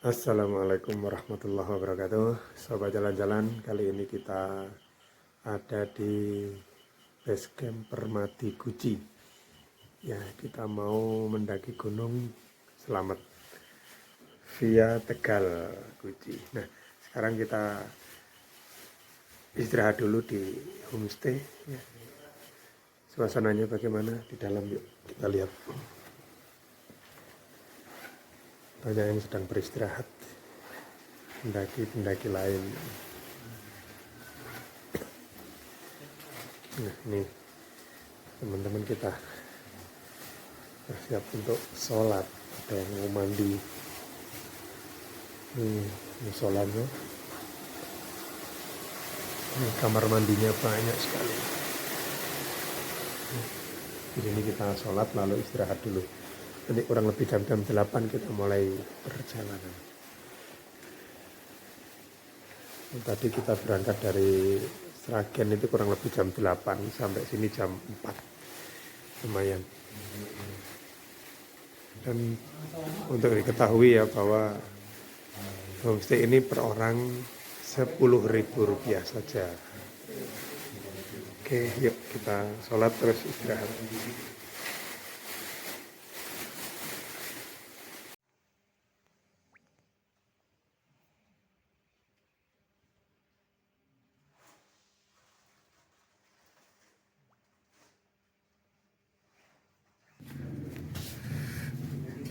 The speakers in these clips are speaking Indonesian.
Assalamualaikum warahmatullahi wabarakatuh. Sobat jalan-jalan, kali ini kita ada di base camp Permati Guci. Ya, kita mau mendaki gunung Selamet via Tegal Guci. Nah, sekarang kita istirahat dulu di homestay. Ya. Suasananya bagaimana di dalam, yuk kita lihat. Banyak yang sedang beristirahat, pendaki-pendaki lain. Nah, ini teman-teman kita bersiap untuk sholat. Ada yang mau mandi. Ini musolanya. Ini kamar mandinya banyak sekali. Di sini kita sholat lalu istirahat dulu. Nanti kurang lebih jam 8 kita mulai perjalanan. Tadi kita berangkat dari Sragen itu kurang lebih jam 8 sampai sini jam 4. Lumayan. Dan untuk diketahui ya bahwa homestay ini per orang Rp10.000 saja. Oke, yuk kita sholat terus istirahat.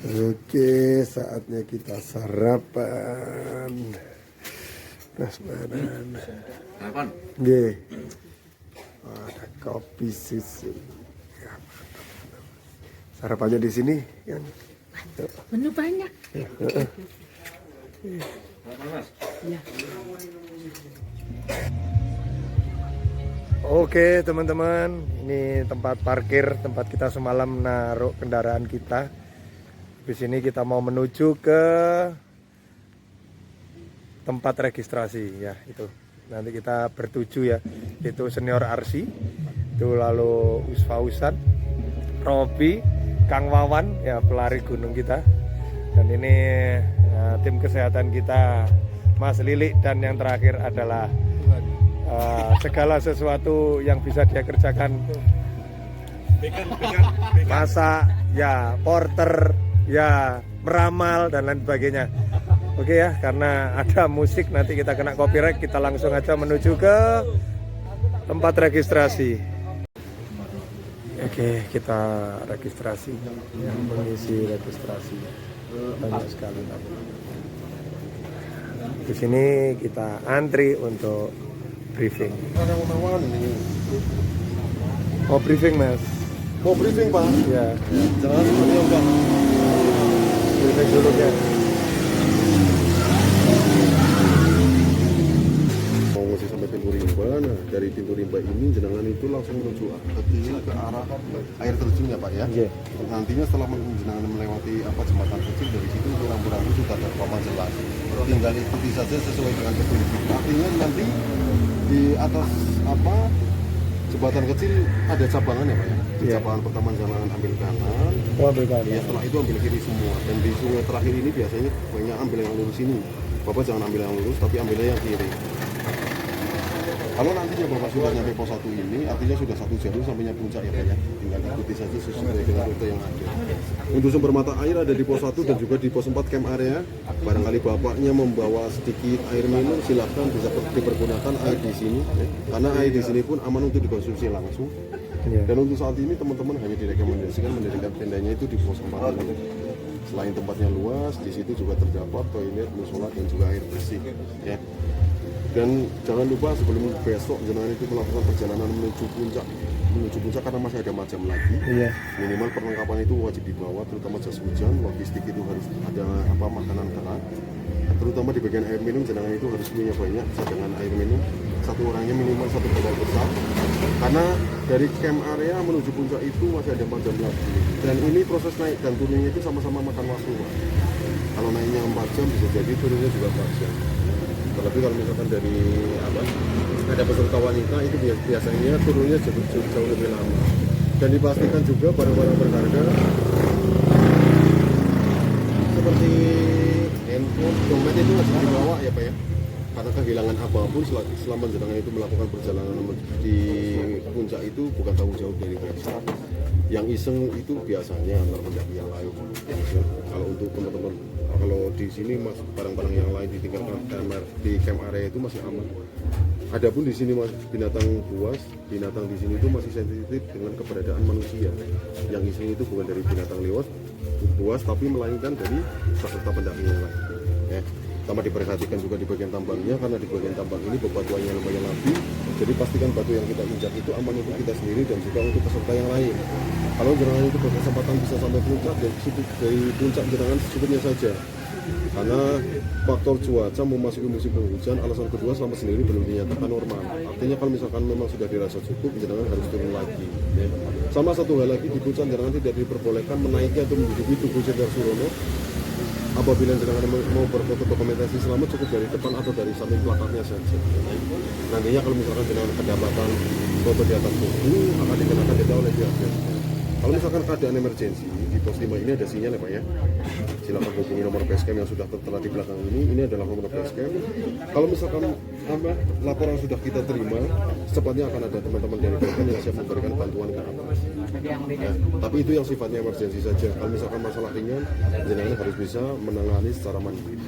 Oke, saatnya kita sarapan. Prasmanan. Sarapan? Nggih. Ada kopi susu. Ya, mantap. Sarapannya di sini kan. Menu banyak. Ya. Oke teman-teman, ini tempat parkir, tempat kita semalam naruh kendaraan kita. Di sini kita mau menuju ke tempat registrasi ya, itu. Nanti kita bertuju ya, itu Senior Arsi, itu lalu Usfausan, Robi, Kang Wawan ya, pelari gunung kita. Dan ini tim kesehatan kita, Mas Lilik, dan yang terakhir adalah segala sesuatu yang bisa dia kerjakan, masak ya, porter ya, meramal dan lain sebagainya. Oke ya, karena ada musik nanti kita kena copyright, kita langsung aja menuju ke tempat registrasi. Oke, kita registrasi, yang mengisi registrasi banyak sekali. Di sini kita antri untuk briefing. Oh, briefing Mas. Mau briefing Pak? Ya. Jangan seperti Pak. Briefing dulu ya. Mau ngisi sampai pintu rimba, nah dari pintu rimba ini jenengan itu langsung menuju ke arah air terjun ya Pak ya. Iya. Nantinya setelah jenengan melewati jembatan kecil, dari situ rambu-rambu sudah terpampang jelas. Tinggal ikuti saja sesuai dengan petunjuk. Artinya nanti di atas jembatan kecil ada cabangan ya Pak ya. Di cabangan pertama jangan ambil kanan. Oh, ambil kanan. Ya, setelah itu ambil kiri semua. Dan di sungai terakhir ini biasanya banyak ambil yang lurus ini. Bapak jangan ambil yang lurus, tapi ambilnya yang kiri. Kalau nantinya Bapak sudah nyampe pos 1 ini, artinya sudah satu jalur sampainya puncak ya Pak ya. Tinggal ikuti saja sesuai dengan rute yang ada. Untuk sumber mata air ada di pos 1 dan juga di pos 4 camp area. Barangkali Bapaknya membawa sedikit air minum, silahkan bisa dipergunakan air di sini. Ya. Karena air di sini pun aman untuk dikonsumsi langsung. Ya. Dan untuk saat ini teman-teman hanya direkomendasikan mendirikan tendanya itu di pos 4 ini. Selain tempatnya luas, di situ juga terdapat toilet, musola dan juga air bersih. Ya. Dan jangan lupa sebelum besok jangan itu melakukan perjalanan menuju puncak karena masih ada macam lagi. Iya. Minimal perlengkapan itu wajib dibawa, terutama jas hujan, logistik itu harus ada makanan keras. Terutama di bagian air minum, jangan itu harus punya banyak cadangan air minum. Satu orangnya minimal 1 botol besar. Karena dari camp area menuju puncak itu masih ada 4 jam lagi. Dan ini proses naik dan turunnya itu sama-sama makan waktu. Kalau naiknya 4 jam bisa jadi turunnya juga 4 jam. Terlebih kalau misalkan dari ada peserta wanita itu biasanya turunnya jauh lebih lama. Dan dipastikan juga barang-barang berharga seperti handphone, Helmet itu wajib dibawa ya Pak ya. Karena kehilangan apapun selama jenengan itu melakukan perjalanan di puncak itu bukan tanggung jawab dari pihak. Yang iseng itu biasanya antar pendaki yang lain. Kalau untuk teman-teman, kalau di sini mas barang-barang yang lain ditinggalkan di camp area itu masih aman. Adapun di sini mas binatang buas, binatang di sini itu masih sensitif dengan keberadaan manusia. Yang iseng itu bukan dari binatang lewat buas, tapi melainkan dari peserta pendaki yang lain. Ya. Sama diperhatikan juga di bagian tambangnya, karena di bagian tambang ini bebatuannya lumayan labil, jadi pastikan batu yang kita injak itu aman untuk kita sendiri dan juga untuk peserta yang lain. Kalau jenengan itu berkesempatan bisa sampai puncak, dan dari puncak jenengan secukupnya saja, karena faktor cuaca memasuki musim penghujan. Alasan kedua, selama sendiri belum dinyatakan normal, artinya kalau misalkan memang sudah dirasa cukup, jenengan harus turun lagi ya. Sama satu hal lagi, di puncak jenengan tidak diperbolehkan menaiki atau menduduki tugu Cendar Surono. Apabila jenengan mau berfoto dokumentasi selamat, cukup dari depan atau dari samping plakatnya saja. Nantinya kalau misalkan jenengan kedapatan foto di atas tugu, akan dikenakan denda oleh pihak base. Kalau misalkan keadaan emergensi, di pos 5 ini ada sinyal ya Pak ya. Silakan hubungi nomor basecamp yang sudah tertera di belakang ini adalah nomor basecamp. Kalau misalkan laporan sudah kita terima, secepatnya akan ada teman-teman dari basecamp yang siap memberikan bantuan ke atas. Ya, tapi itu yang sifatnya emergensi saja. Kalau misalkan masalah ringan, jenengan harus bisa menangani secara mandiri.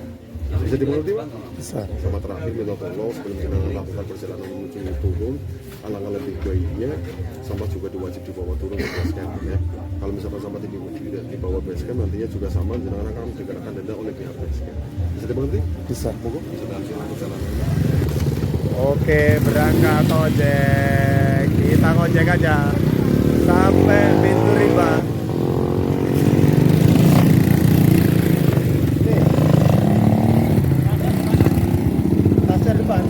Bisa dimengerti Pak? Bisa. Sama terakhir minta tolong sebelum jenengan melakukan perjalanan menuju turun, alangkah lebih baiknya sama juga diwajib dibawa turun ke basecamp ya. Kalau misalkan sama tidak dibawa basecamp, nantinya juga sama jenengan akan dikenakan denda oleh pihak basecamp. Bisa dimengerti? Bisa. Monggo bisa langsung perjalanannya. Oke, berangkat ojek. Kita ngojek aja sampai pintu riba. Nih. Tasnya depan.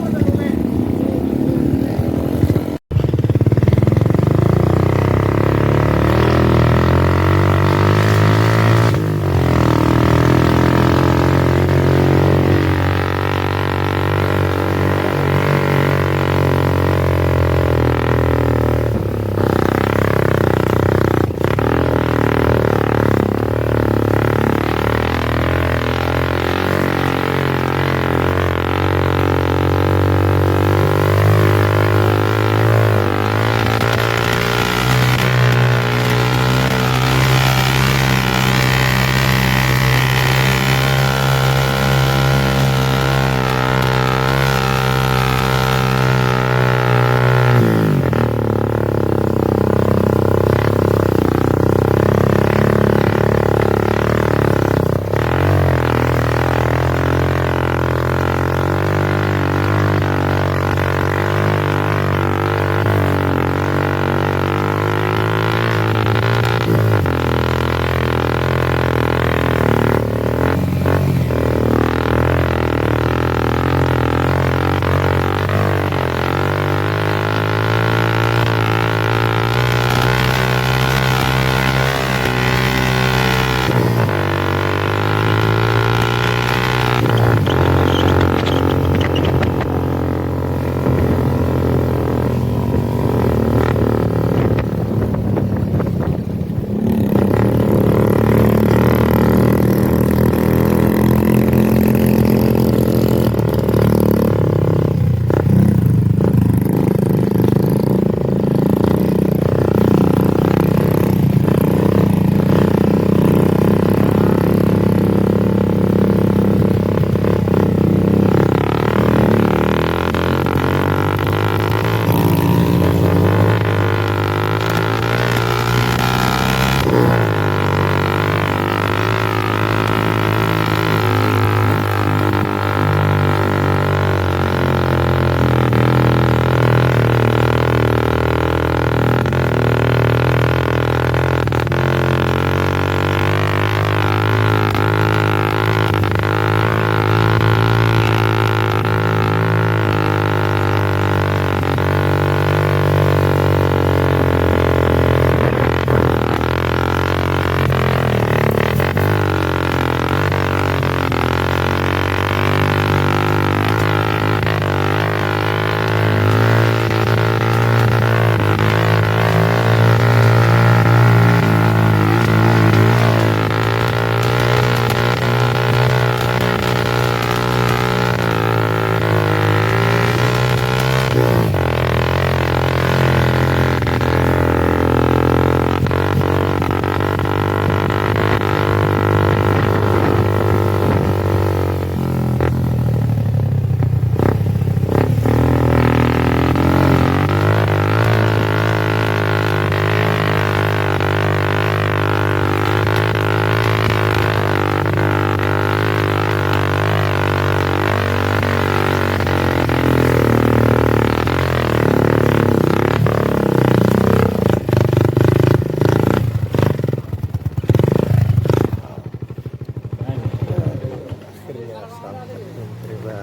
sampai terima.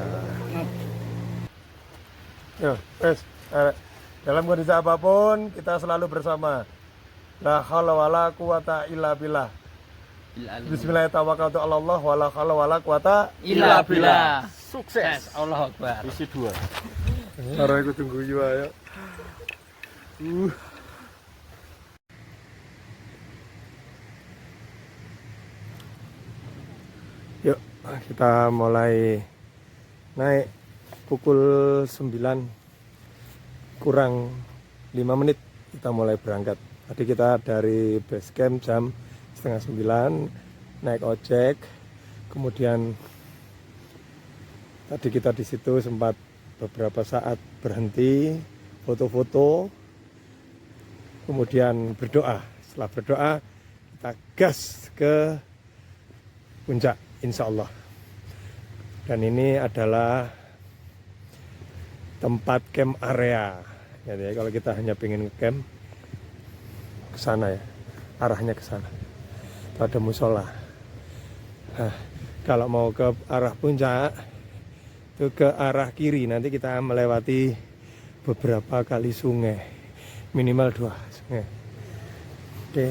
Yo, wes. Dalam kondisi apapun kita selalu bersama. La haula wala quwata illa billah. Bismillahirrahmanirrahim. Allah wala haula wala quwata Illa billah. Sukses. Allahu Akbar. Isi 2. Ora aku tunggu yo ayo. Yuk, kita mulai naik pukul 9 kurang 5 menit kita mulai berangkat. Tadi kita dari base camp jam setengah 9 naik ojek, kemudian tadi kita di situ sempat beberapa saat berhenti foto-foto, kemudian berdoa. Setelah berdoa kita gas ke puncak insya Allah. Dan ini adalah tempat camp area. Jadi kalau kita hanya pengen camp ke sana ya, arahnya ke sana. Ada musola. Nah, kalau mau ke arah puncak itu ke arah kiri, nanti kita melewati beberapa kali sungai, minimal 2 sungai. Oke.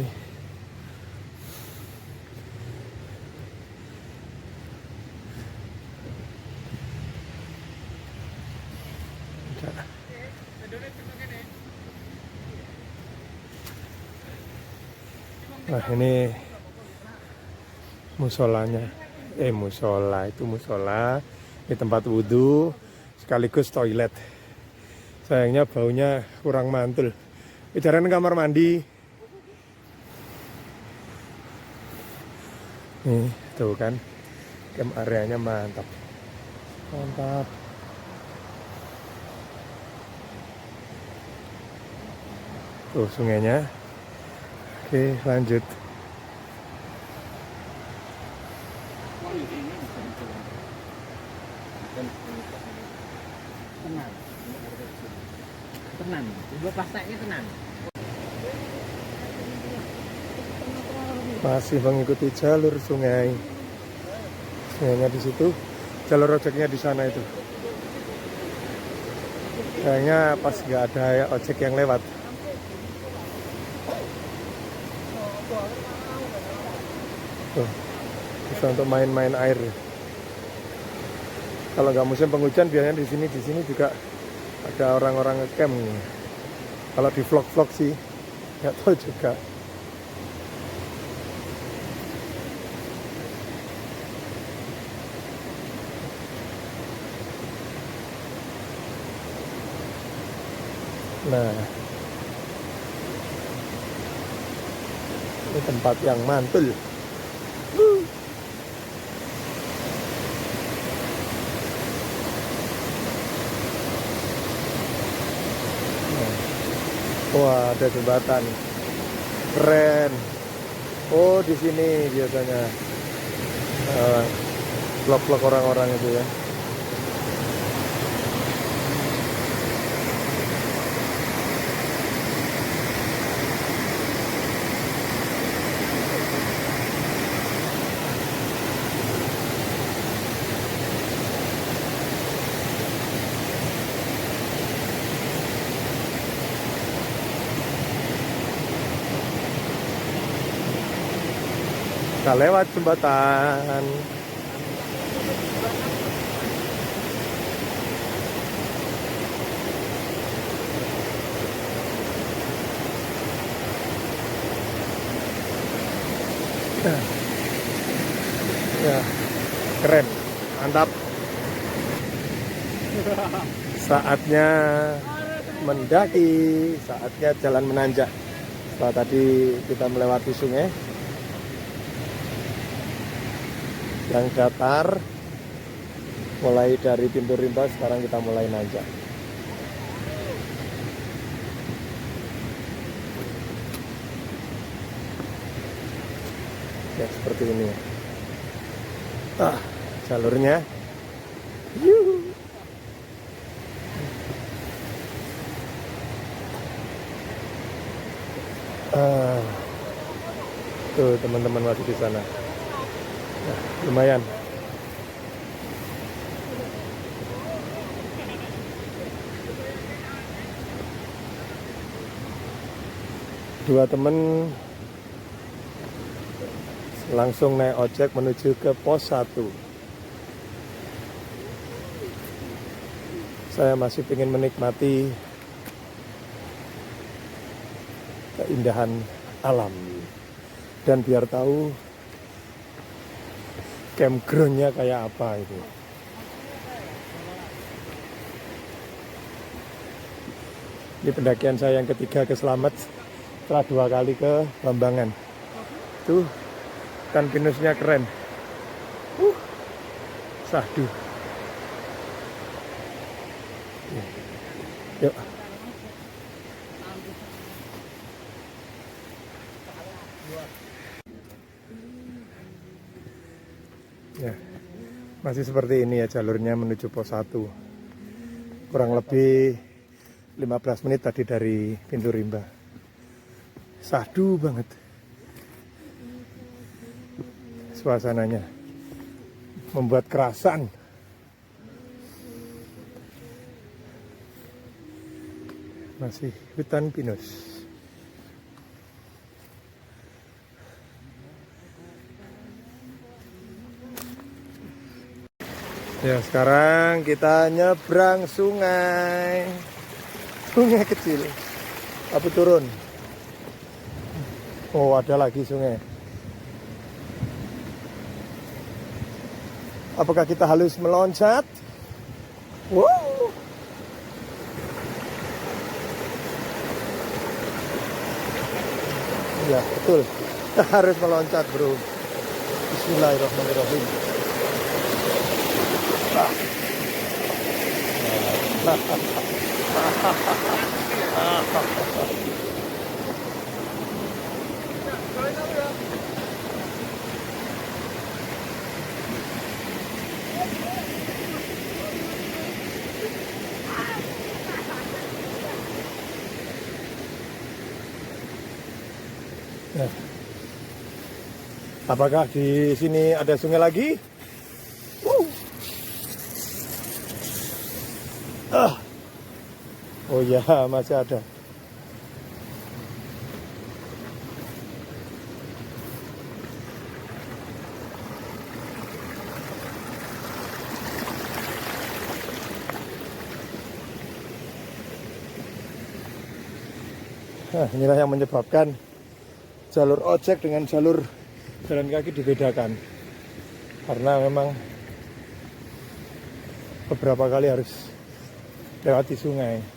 Nah ini musolanya, musola itu musola, ini tempat wudhu sekaligus toilet. Sayangnya baunya kurang mantul. Bicaranya kamar mandi. Nih tuh kan, camp areanya mantap, mantap. Tuh sungainya. Oke, lanjut. Tenang. Tenang. Dua plastiknya tenang. Masih mengikuti jalur sungai. Sungainya di situ, jalur ojeknya di sana itu. Kayaknya pas nggak ada ojek yang lewat. Tuh, bisa untuk main-main air. Kalau nggak musim penghujan biasanya di sini juga ada orang-orang ngecamp. Kalau di vlog-vlog sih nggak tahu juga. Nah, ini tempat yang mantul. Wah, ada jembatan. Keren. Oh, di sini biasanya vlog-vlog orang-orang itu ya. Kita lewat jembatan. Ya, keren, mantap. Saatnya mendaki, saatnya jalan menanjak. Setelah tadi kita melewati sungai yang datar, mulai dari pintu rimba, sekarang kita mulai nanjak. Ya seperti ini. Jalurnya. Yuhu. Tuh teman-teman masih di sana. Nah, lumayan. dua temen langsung naik ojek menuju ke pos 1. Saya masih ingin menikmati keindahan alam dan biar tahu campgroundnya kayak apa itu. Ini pendakian saya yang ketiga ke Slamet setelah 2 kali ke Lambangan. Tuh ikan pinusnya keren. Sahdu. Yuk. Ya, masih seperti ini ya jalurnya menuju pos 1. Kurang lebih 15 menit tadi dari pintu rimba. Sahdu banget suasananya, membuat kerasan. Masih hutan pinus. Ya, sekarang kita nyebrang sungai. Sungai kecil. Tapi turun. Oh, ada lagi sungai. Apakah kita harus meloncat? Wow. Ya, betul. Kita harus meloncat, bro. Bismillahirrahmanirrahim. Nah, apakah di sini ada sungai lagi? Oh ya, masih ada. Nah, inilah yang menyebabkan jalur ojek dengan jalur jalan kaki dibedakan. Karena memang beberapa kali harus lewati sungai.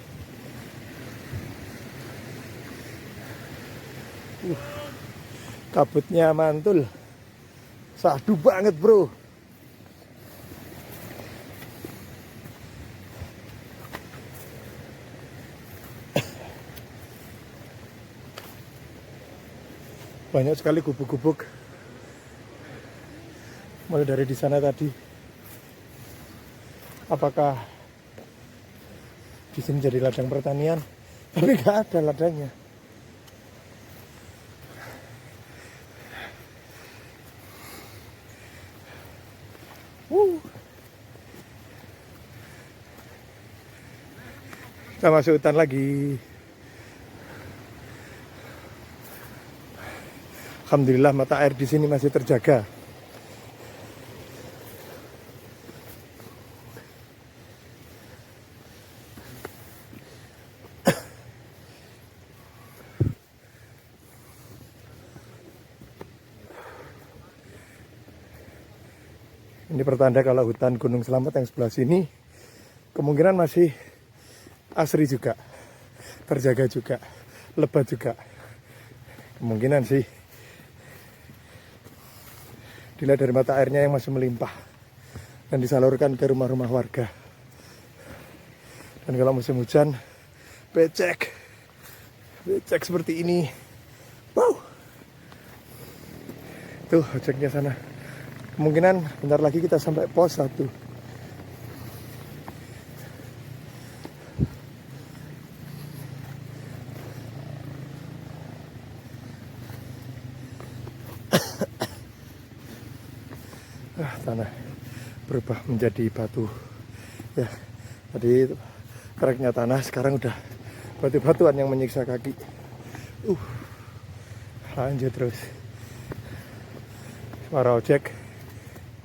Kabutnya mantul. Sahdu banget, bro. Banyak sekali gubuk-gubuk. Mulai dari di sana tadi. Apakah di sini jadi ladang pertanian? Tapi nggak ada ladangnya. Kita masuk hutan lagi. Alhamdulillah mata air di sini masih terjaga. Ini pertanda kalau hutan Gunung Slamet yang sebelah sini kemungkinan masih asri juga, terjaga juga, lebat juga. Kemungkinan sih. Dilihat dari mata airnya yang masih melimpah dan disalurkan ke rumah-rumah warga. Dan kalau musim hujan, becek seperti ini. Wow. Tuh ojeknya sana. Kemungkinan bentar lagi kita sampai pos 1. Tanah berubah menjadi batu. Ya, tadi kereknya tanah, sekarang udah batu-batuan yang menyiksa kaki. Lanjut terus. Suara ojek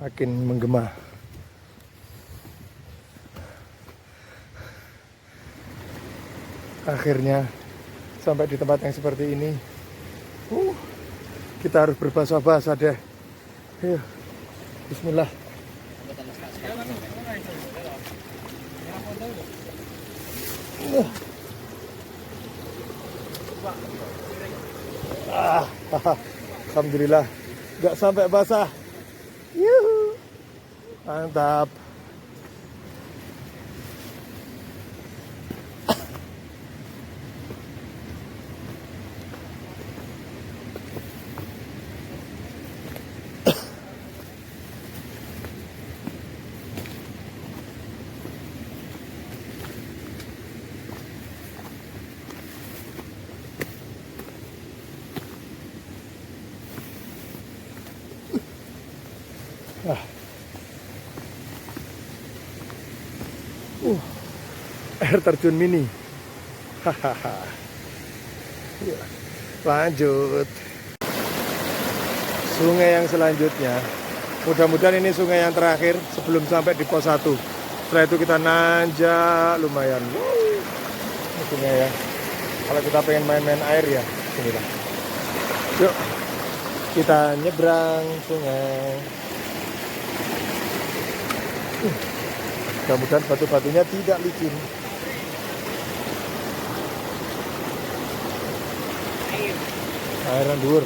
makin menggema. Akhirnya sampai di tempat yang seperti ini. Kita harus berbahasa-bahasa deh. Ayo. Bismillah. Alhamdulillah nggak sampai basah. Yuhu. Mantap. Air terjun mini. Hahaha. Ya, lanjut. Sungai yang selanjutnya. Mudah-mudahan ini sungai yang terakhir sebelum sampai di pos 1. Setelah itu kita nanjak lumayan. Ini sungai ya. Kalau kita pengen main-main air ya, sinilah. Yuk. Kita nyebrang sungai. Mudah-mudahan batu-batunya tidak licin. Airan dhuwur.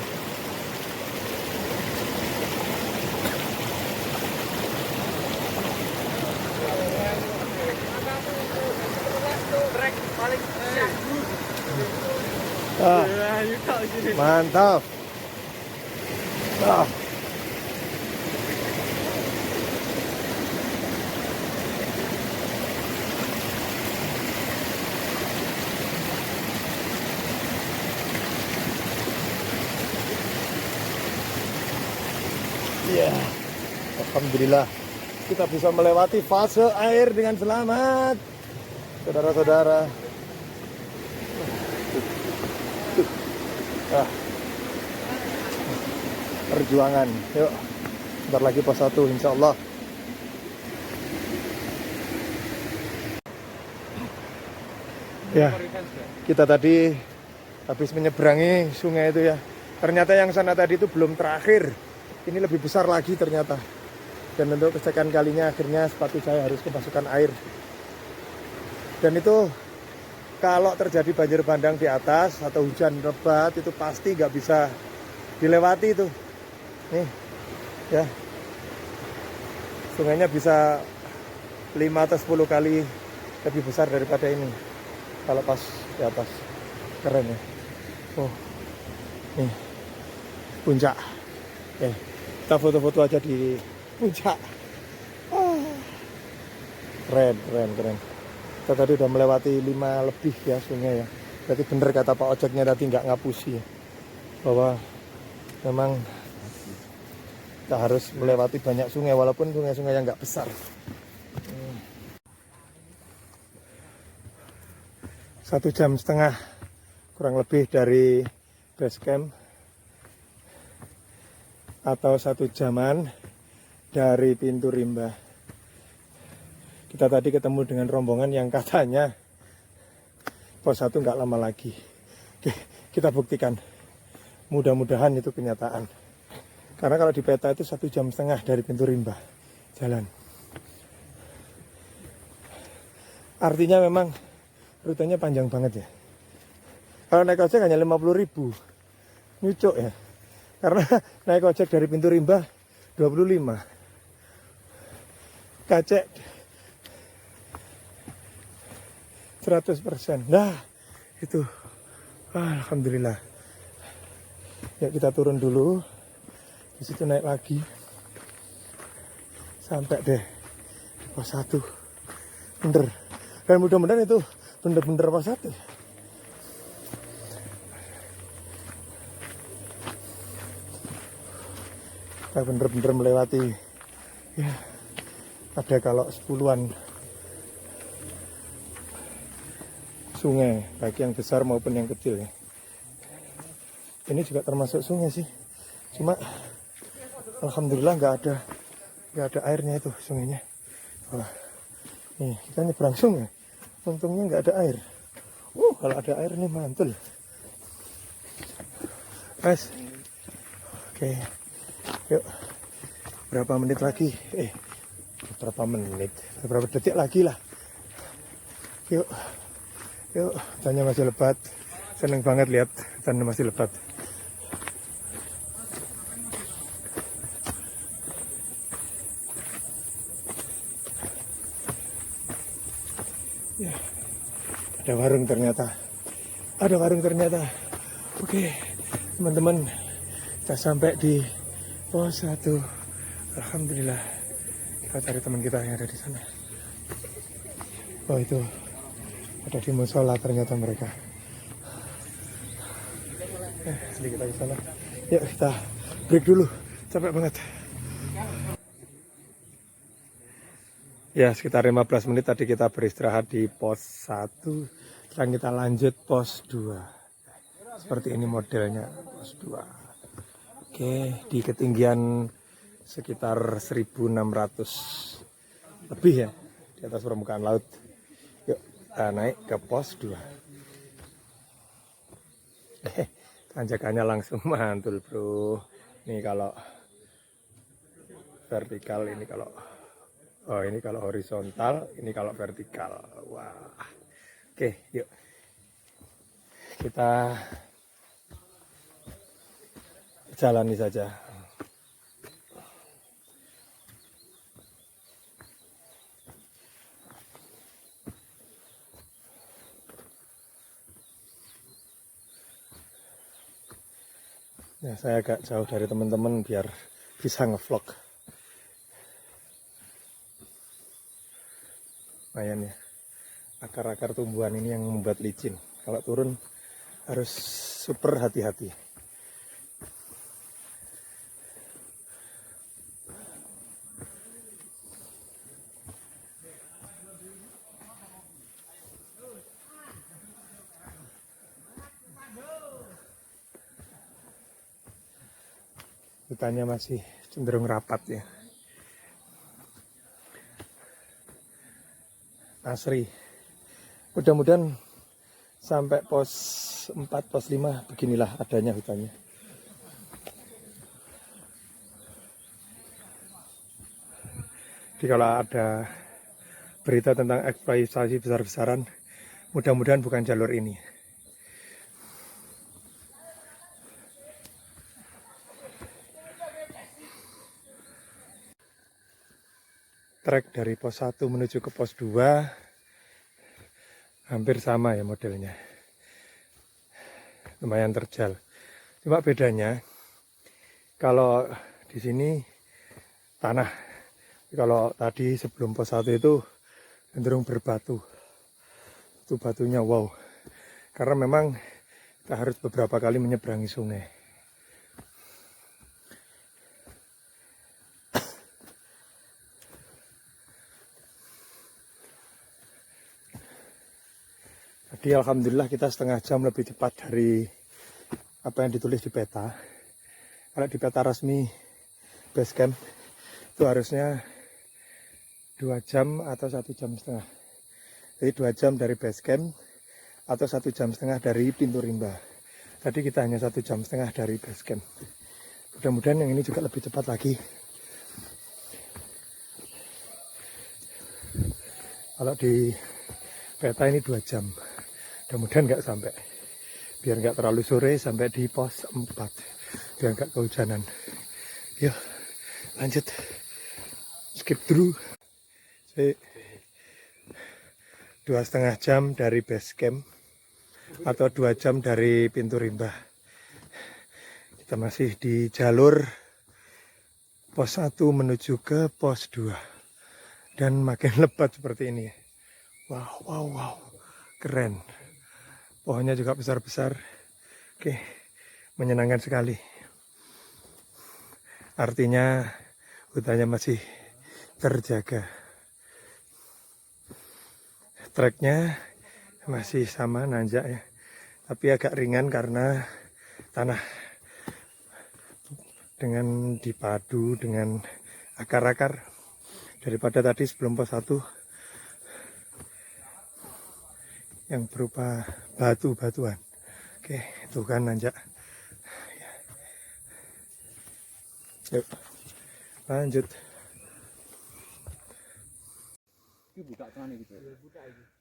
Mantap. Ya, alhamdulillah kita bisa melewati fase air dengan selamat, saudara-saudara. Perjuangan, yuk, bentar lagi pos 1 insya Allah. Ya, kita tadi habis menyeberangi sungai itu ya. Ternyata yang sana tadi itu belum terakhir. Ini lebih besar lagi ternyata. Dan untuk kesekian kalinya akhirnya sepatu saya harus kemasukan air. Dan itu kalau terjadi banjir bandang di atas atau hujan lebat itu pasti nggak bisa dilewati itu. Nih, ya. Sungainya bisa 5 atau 10 kali lebih besar daripada ini. Kalau pas di atas. Keren ya. Oh, nih puncak. Kita foto-foto aja di puncak. Keren. Kita tadi udah melewati 5 lebih ya sungai ya. Berarti bener kata Pak Ojeknya tadi nggak ngapusi ya. Bahwa memang kita harus melewati banyak sungai walaupun sungai-sungai yang nggak besar. 1,5 jam kurang lebih dari base camp. Atau 1 jaman dari pintu rimba. Kita tadi ketemu dengan rombongan yang katanya pos 1 nggak lama lagi. Oke, kita buktikan. Mudah-mudahan itu kenyataan. Karena kalau di peta itu 1,5 jam dari pintu rimba jalan. Artinya memang rutenya panjang banget ya. Kalau naik ojek hanya 50.000. Nyucuk ya. Karena naik ojek dari pintu rimba 25. Kacek 100%. Nah, itu. Alhamdulillah. Ya kita turun dulu. Di situ naik lagi. Sampai deh di pos 1. Bener. Dan mudah-mudahan itu bener-bener pos 1. Kita bener-bener melewati ya, ada kalau 10-an sungai, baik yang besar maupun yang kecil ya. Ini juga termasuk sungai sih. Cuma alhamdulillah nggak ada airnya itu sungainya. Wah, nih kita nyebrang sungai. Untungnya nggak ada air. Kalau ada air nih mantul. Guys, oke, yuk. Berapa menit lagi? Berapa menit? Berapa detik lagi lah? Yuk, hutannya masih lebat. Seneng banget lihat hutannya masih lebat. Ya, ada warung ternyata. Oke, teman-teman, kita sampai di pos 1. Alhamdulillah. Kita cari teman kita yang ada di sana. Oh, itu ada di musola ternyata mereka. Sedikit lagi sana. Yuk kita break dulu. Capek banget. Ya, sekitar 15 menit tadi kita beristirahat di pos 1. Sekarang kita lanjut pos 2. Seperti ini modelnya pos 2. Oke, di ketinggian sekitar 1.600 lebih ya, di atas permukaan laut. Yuk kita naik ke pos 2. Tanjakannya langsung mantul bro. Ini kalau vertikal, ini kalau horizontal, ini kalau vertikal. Wah. Oke, yuk kita jalani saja. Ya, saya agak jauh dari teman-teman biar bisa ngevlog. Lumayan ya, akar-akar tumbuhan ini yang membuat licin. Kalau turun harus super hati-hati. Hutannya masih cenderung rapat ya. Asri. Mudah-mudahan sampai pos 4, pos 5 beginilah adanya hutannya. Jadi kalau ada berita tentang eksploitasi besar-besaran, mudah-mudahan bukan jalur ini. Trek dari pos 1 menuju ke pos 2 hampir sama ya modelnya. Lumayan terjal. Cuma bedanya kalau di sini tanah. Kalau tadi sebelum pos 1 itu cenderung berbatu. Itu batunya wow. Karena memang kita harus beberapa kali menyeberangi sungai. Jadi alhamdulillah kita setengah jam lebih cepat dari apa yang ditulis di peta. Kalau di peta resmi base camp itu harusnya 2 jam atau 1 jam setengah. Jadi 2 jam dari base camp atau 1 jam setengah dari pintu rimba. Tadi kita hanya 1 jam setengah dari base camp. Mudah-mudahan yang ini juga lebih cepat lagi. Kalau di peta ini 2 jam. Mudah-mudahan nggak sampai. Biar nggak terlalu sore sampai di pos 4. Biar nggak kehujanan. Yuk, lanjut. Skip through. 2,5 jam dari base camp atau 2 jam dari pintu rimba. Kita masih di jalur pos 1 menuju ke pos 2 dan makin lebat seperti ini. Wow, keren. Pohonnya juga besar-besar. Oke, menyenangkan sekali. Artinya hutannya masih terjaga. Treknya masih sama nanjak ya, tapi agak ringan karena tanah dengan dipadu dengan akar-akar daripada tadi sebelum pos 1 yang berupa batu-batuan. Oke, itu kan nanjak. Yuk, lanjut.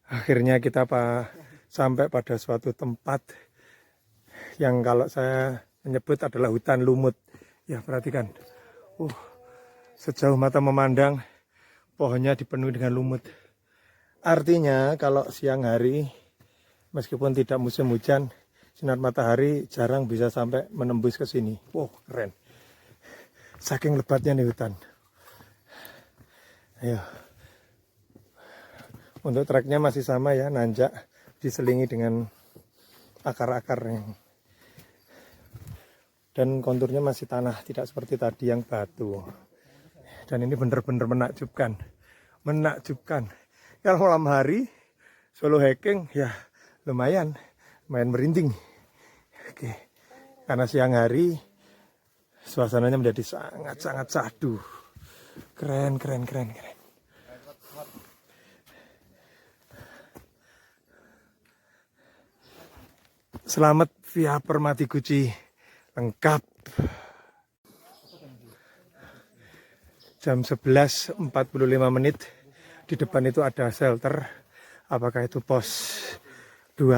Akhirnya kita sampai pada suatu tempat yang kalau saya menyebut adalah hutan lumut. Ya, perhatikan. Sejauh mata memandang, pohonnya dipenuhi dengan lumut. Artinya kalau siang hari, meskipun tidak musim hujan, sinar matahari jarang bisa sampai menembus ke sini. Wow, keren. Saking lebatnya nih hutan. Ayo. Untuk treknya masih sama ya, nanjak diselingi dengan akar-akar yang dan konturnya masih tanah, tidak seperti tadi yang batu. Dan ini benar-benar menakjubkan. Menakjubkan. Kalau malam hari solo hiking ya lumayan merinding. Oke. Karena siang hari suasananya menjadi sangat-sangat syahdu. Keren. Selamat via Permati Guci lengkap. Jam 11.45 menit. Di depan itu ada shelter. Apakah itu pos 2?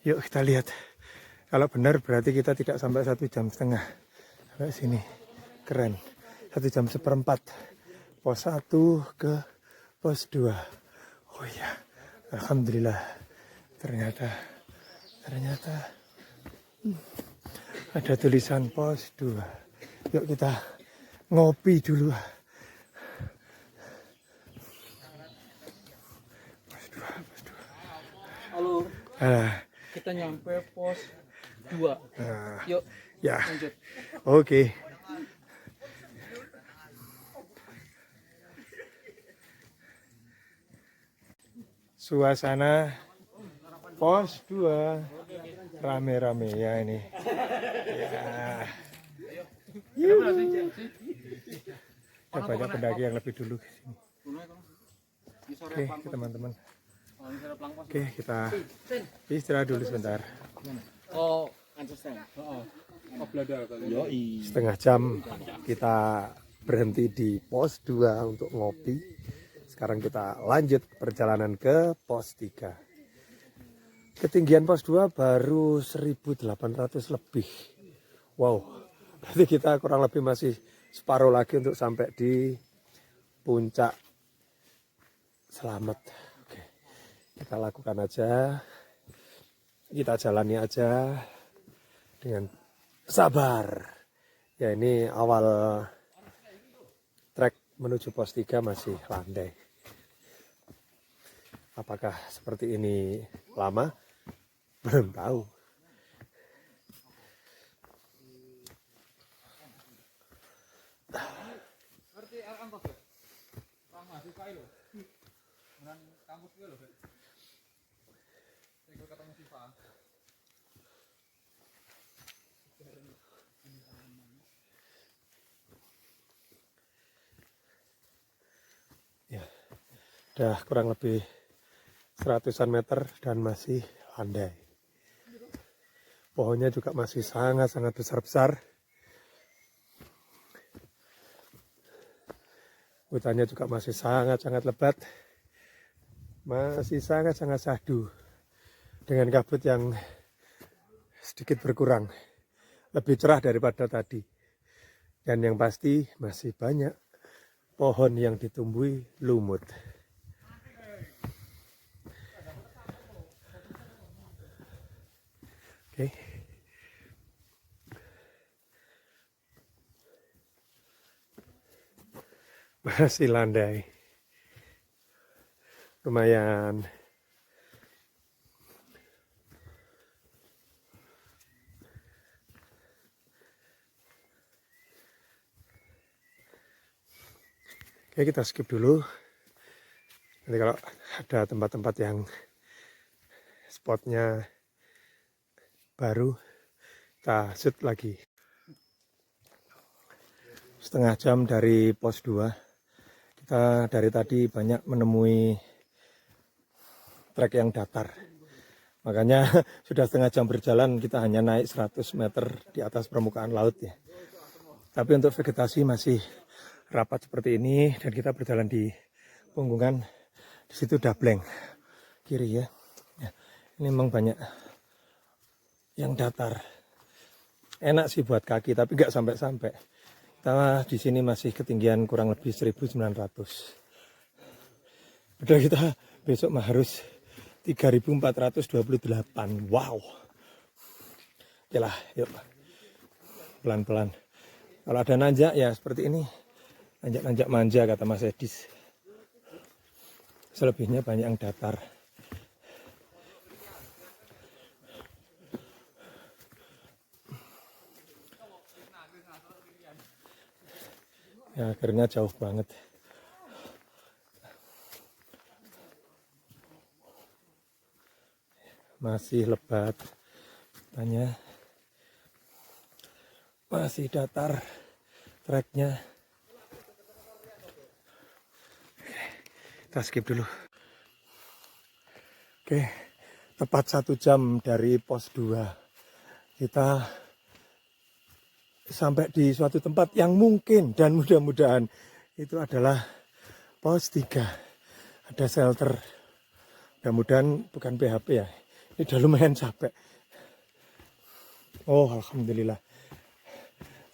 Yuk kita lihat. Kalau benar berarti kita tidak sampai 1,5 jam. Sampai sini. Keren. 1,4 jam. Pos 1 ke pos 2. Oh iya. Alhamdulillah. Ternyata ada tulisan pos 2. Yuk kita ngopi dulu. Pos 2. Halo. Kita nyampe pos 2. Yuk. Ya. Lanjut. Oke. Suasana pos 2 rame-rame ya ini. Ya. Ada banyak pendaki yang lebih dulu ke sini. Oke, teman-teman. Oke, kita istirahat dulu sebentar. Oh, understand. Setengah jam kita berhenti di pos 2 untuk ngopi. Sekarang kita lanjut perjalanan ke pos 3. Ketinggian pos 2 baru 1.800 lebih. Wow, berarti kita kurang lebih masih separuh lagi untuk sampai di puncak selamat. Oke, kita lakukan aja. Kita jalani aja dengan sabar. Ya, ini awal trek menuju pos 3 masih landai. Apakah seperti ini lama? Belum tahu. Ya, udah kurang lebih 100-an meter dan masih landai. Pohonnya juga masih sangat-sangat besar-besar. Hutannya juga masih sangat-sangat lebat. Masih sangat-sangat syahdu. Dengan kabut yang sedikit berkurang. Lebih cerah daripada tadi. Dan yang pasti masih banyak pohon yang ditumbuhi lumut. Oke. Masih landai. Lumayan. Oke, kita skip dulu. Nanti kalau ada tempat-tempat yang spotnya baru, kita kita shoot lagi. Setengah jam dari pos 2. Kita dari tadi banyak menemui trek yang datar. Makanya sudah setengah jam berjalan kita hanya naik 100 meter di atas permukaan laut ya. Tapi untuk vegetasi masih rapat seperti ini dan kita berjalan di punggungan. Di situ Dableng kiri ya. Ini memang banyak yang datar. Enak sih buat kaki tapi nggak sampai-sampai. Kita di sini masih ketinggian kurang lebih 1900. Padahal kita besok mah harus 3428. Wow. Oke lah, yuk. Pelan-pelan. Kalau ada nanjak ya seperti ini. Nanjak-nanjak manja kata Mas Edis. Selebihnya banyak yang datar. Ya, akhirnya jauh banget. Masih lebat. Tanya. Masih datar treknya. Kita skip dulu. Oke, tepat 1 jam dari pos 2. Kita sampai di suatu tempat yang mungkin dan mudah-mudahan itu adalah pos 3. Ada shelter. Mudah-mudahan bukan PHP ya. Ini udah lumayan capek. Oh, alhamdulillah.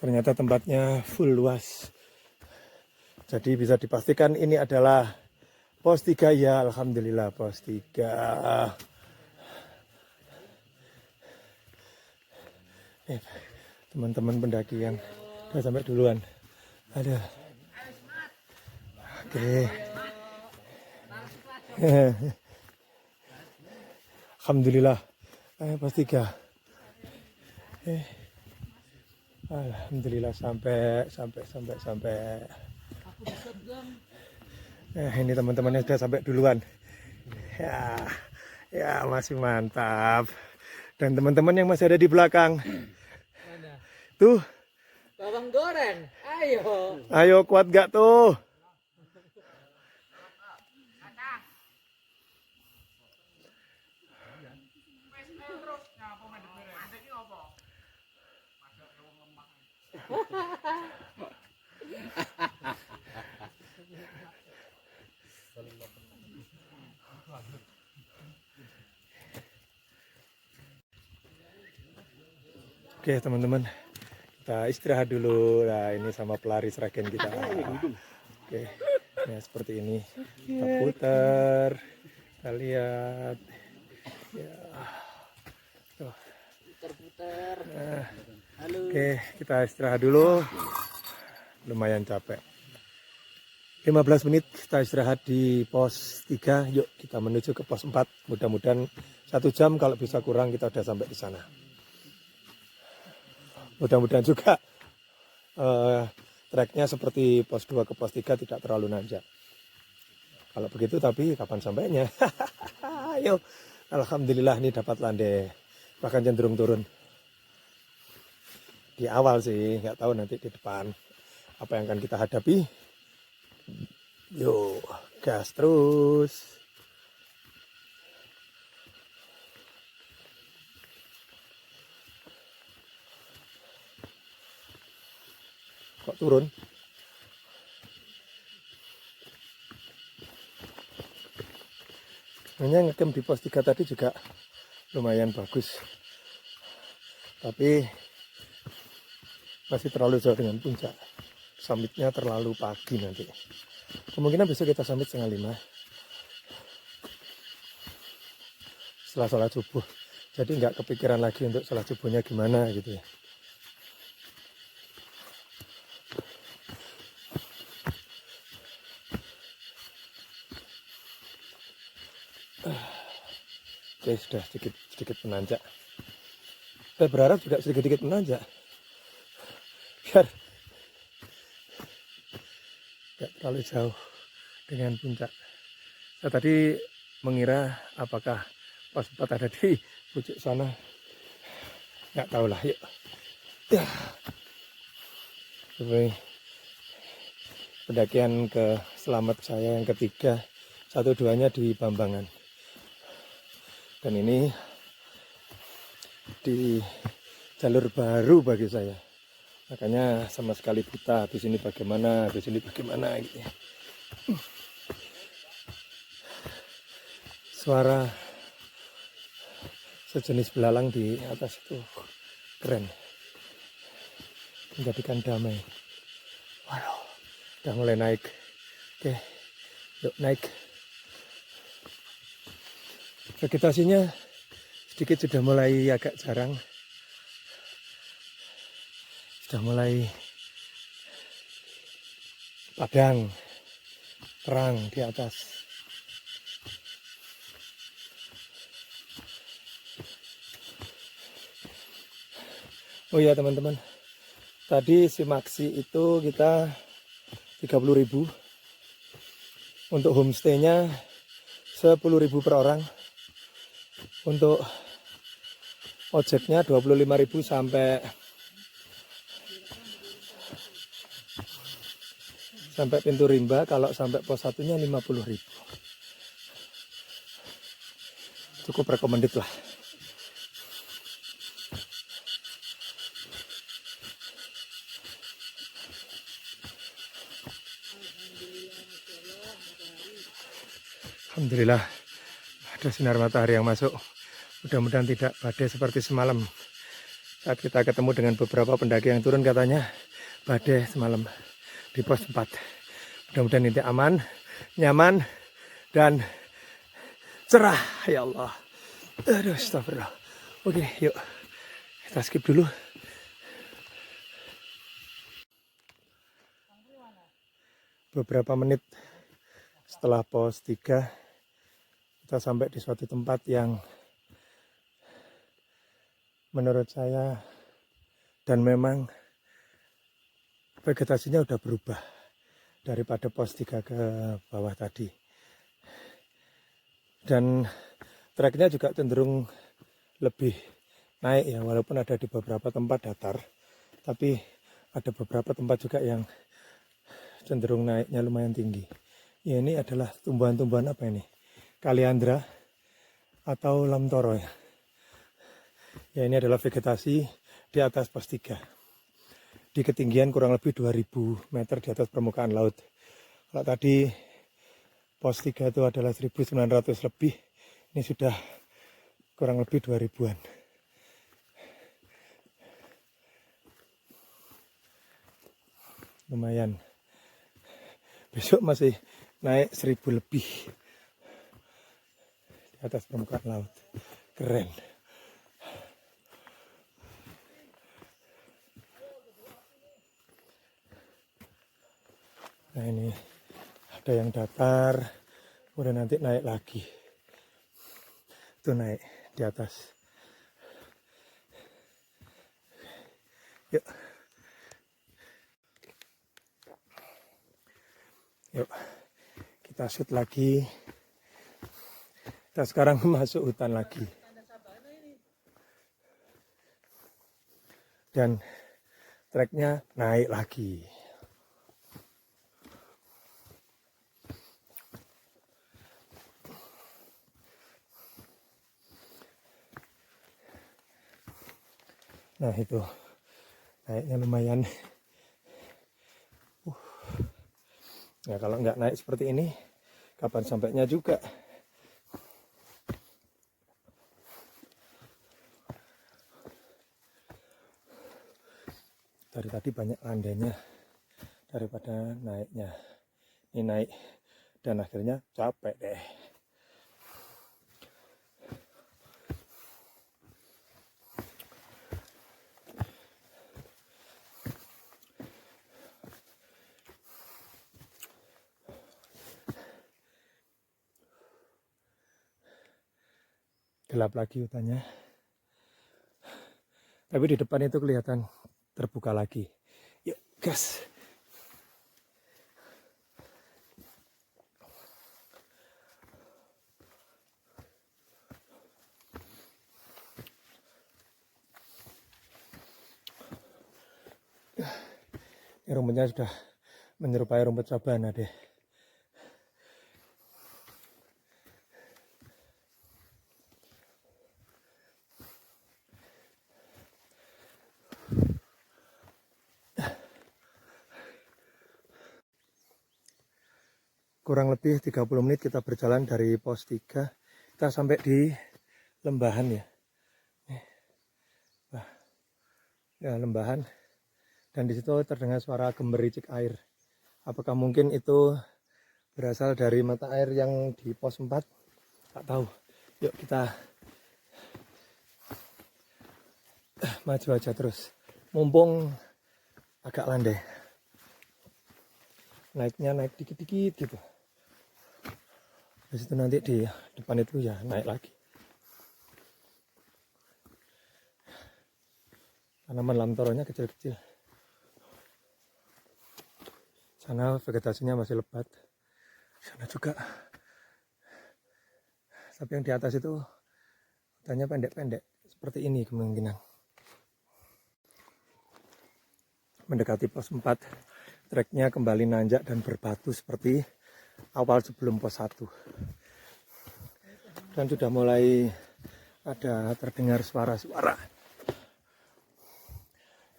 Ternyata tempatnya full luas. Jadi bisa dipastikan ini adalah pos 3 ya. Alhamdulillah pos 3. Teman-teman pendakian udah sampai duluan. Ada. Oke. Alhamdulillah. Pos 3. Alhamdulillah sampai. Ini teman-temannya sudah sampai duluan. Ya masih mantap. Dan teman-teman yang masih ada di belakang. Tuh. Bawang goreng, ayo. Ayo kuat gak tuh? Oke teman-teman, kita istirahat dulu. Nah ini sama pelari Sragen kita. Oke, ya seperti ini. Kita putar, kita lihat. Ya. Tuh. Putar-putar. Nah. Halo. Oke, kita istirahat dulu. Lumayan capek. 15 menit kita istirahat di pos 3. Yuk kita menuju ke pos 4. Mudah-mudahan 1 jam, kalau bisa kurang kita udah sampai di sana. Mudah-mudahan juga treknya seperti pos 2 ke pos 3 tidak terlalu nanjak. Kalau begitu tapi kapan sampainya? Ayo. Alhamdulillah ini dapat landai. Bahkan cenderung turun. Di awal sih, nggak tahu nanti di depan apa yang akan kita hadapi. Yuk, gas terus. Kok turun? Sebenarnya ngecamp di pos 3 tadi juga lumayan bagus. Tapi masih terlalu jauh dengan puncak. Summitnya terlalu pagi nanti. Kemungkinan besok kita summit 4:30 setelah sholat subuh. Jadi nggak kepikiran lagi untuk sholat subuhnya gimana gitu ya. Oke, sudah sedikit menanjak. Saya berharap juga sedikit menanjak. Biar tidak terlalu jauh dengan puncak. Saya tadi mengira apakah pos 4 ada di pucuk sana. nggak tahu lah, yuk. Ya. Ini pendakian ke selamat saya yang ketiga, 1-2-nya di Bambangan. Dan ini di jalur baru bagi saya. Makanya sama sekali buta, di sini bagaimana gitu ya. Suara sejenis belalang di atas itu keren, menjadikan damai. Waduh, udah mulai naik. Oke, yuk naik. Vegetasinya sedikit sudah mulai agak jarang, sudah mulai padang, terang di atas. Oh iya teman-teman, tadi Simaksi itu kita 30.000, untuk homestay-nya 10.000 per orang, untuk ojeknya 25.000 sampai pintu rimba. Kalau sampai pos 1-nya 50.000. Cukup recommended lah. Alhamdulillah ada sinar matahari yang masuk. Mudah-mudahan tidak badai seperti semalam. Saat kita ketemu dengan beberapa pendaki yang turun, katanya badai semalam di pos 4. Mudah-mudahan ini aman, nyaman, dan cerah. Ya Allah. Aduh, astagfirullah. Oke, yuk kita skip dulu. Beberapa menit setelah pos 3, kita sampai di suatu tempat yang menurut saya, dan memang vegetasinya udah berubah daripada pos 3 ke bawah tadi. Dan treknya juga cenderung lebih naik ya, walaupun ada di beberapa tempat datar, tapi ada beberapa tempat juga yang cenderung naiknya lumayan tinggi. Ya, ini adalah tumbuhan-tumbuhan apa ini? Kaliandra atau lamtoro ya. Ya, ini adalah vegetasi di atas pos 3. Di ketinggian kurang lebih 2000 meter di atas permukaan laut. Kalau tadi pos 3 itu adalah 1900 lebih, ini sudah kurang lebih 2000-an. Lumayan. Besok masih naik 1000 lebih di atas permukaan laut. Keren. Nah, ini ada yang datar, kemudian nanti naik lagi. Itu naik di atas. Yuk. Yuk, kita shoot lagi. Kita sekarang masuk hutan lagi. Dan treknya naik lagi. Nah, itu naiknya lumayan. Nah, kalau nggak naik seperti ini, kapan sampainya juga? Dari tadi banyak landainya daripada naiknya. Ini naik dan akhirnya capek deh. Gelap lagi hutannya, tapi di depan itu kelihatan terbuka lagi. Yuk gas. Ini rumputnya sudah menyerupai rumput sabana deh. Kurang lebih 30 menit kita berjalan dari pos 3. Kita sampai di lembahan ya. Wah. Ya, lembahan. Dan di situ terdengar suara gemericik air. Apakah mungkin itu berasal dari mata air yang di pos 4? Tak tahu. Yuk kita maju aja terus. Mumpung agak landai. Naiknya naik dikit-dikit gitu. Di situ nanti di depan itu ya naik lagi. Tanaman lamtoronya kecil-kecil. Sana vegetasinya masih lebat. Sana juga. Tapi yang di atas itu hutannya pendek-pendek. Seperti ini kemungkinan. Mendekati pos 4. Treknya kembali nanjak dan berbatu seperti awal sebelum pos 1. Dan sudah mulai ada terdengar suara-suara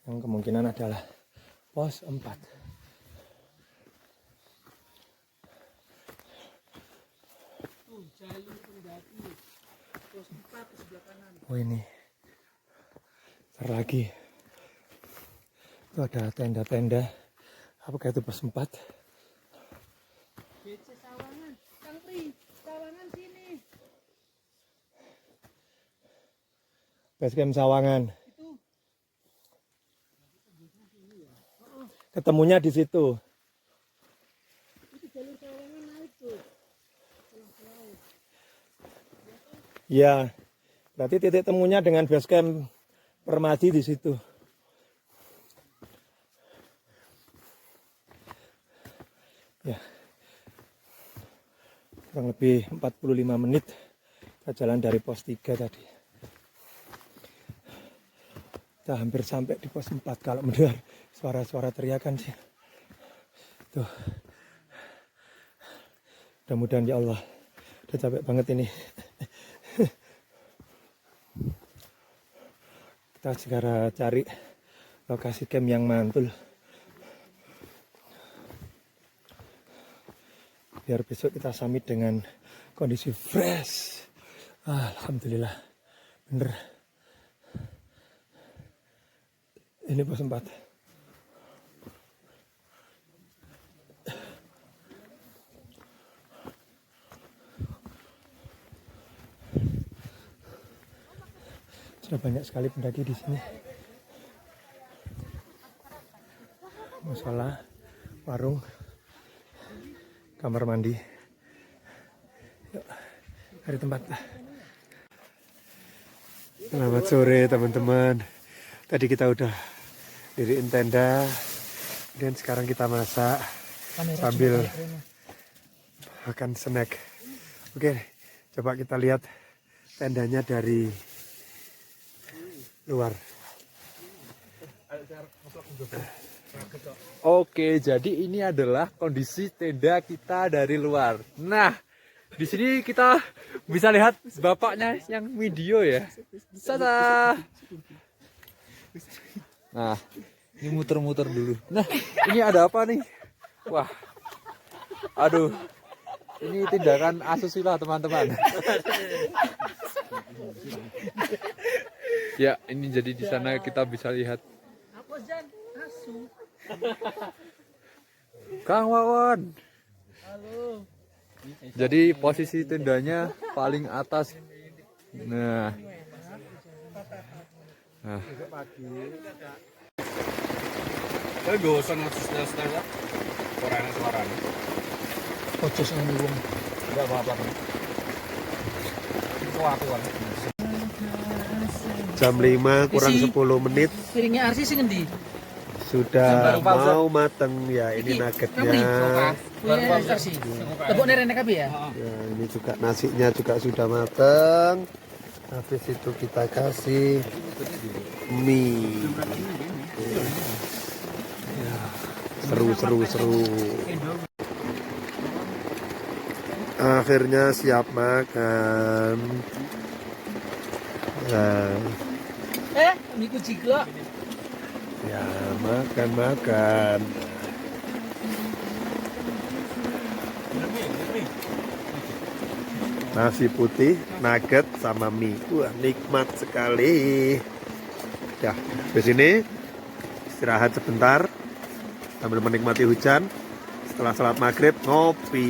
yang kemungkinan adalah pos 4. Oh ini ntar lagi itu ada tenda-tenda. Apakah itu pos 4? BC Sawangan, Kang Pri, Sawangan sini. Basecamp Sawangan. Itu. Ketemunya di situ. Itu jalur Sawangan naik tuh. Ya, berarti titik temunya dengan basecamp Permadi di situ. Ya, kurang lebih 45 menit kita jalan dari pos 3 tadi. Kita hampir sampai di pos 4 kalau mendengar suara-suara teriakan sih. Tuh. Mudah-mudahan ya Allah. Udah capek banget ini. Kita segera cari lokasi camp yang mantul. Biar besok kita summit dengan kondisi fresh. Alhamdulillah. Bener. Ini pos 4. Sudah banyak sekali pendaki di sini. Musola, warung, kamar mandi. Yuk, cari tempat. Selamat sore teman-teman. Tadi kita udah diriin tenda, dan sekarang kita masak sambil makan snack. Oke, coba kita lihat tendanya dari luar. Oke, jadi ini adalah kondisi tenda kita dari luar. Nah, di sini kita bisa lihat bapaknya yang video ya. Tada. Nah, ini muter-muter dulu. Nah, ini ada apa nih? Wah, aduh, ini tindakan asusila teman-teman. Ya, ini jadi di sana kita bisa lihat. Apa Jan? Asu. Kang Wawan. Halo. Jadi posisi tendanya paling atas. Nah. Ojo sama wong. Enggak apa-apa. Jam 5 kurang 10 menit Piringnya Arsi sing ngendi? sudah mau mateng ya. Ini nuggetnya. Kuwi Arsi. Tebuk nerene kabeh ya? Ya, ini juga nasinya juga sudah mateng. Habis itu kita kasih mie. Ya. Seru. Akhirnya siap makan. Nah, niku jiglo. ya makan. Nasi putih, nugget sama mie. Wah, nikmat sekali. Ya, di sini istirahat sebentar sambil menikmati hujan. Setelah salat maghrib ngopi.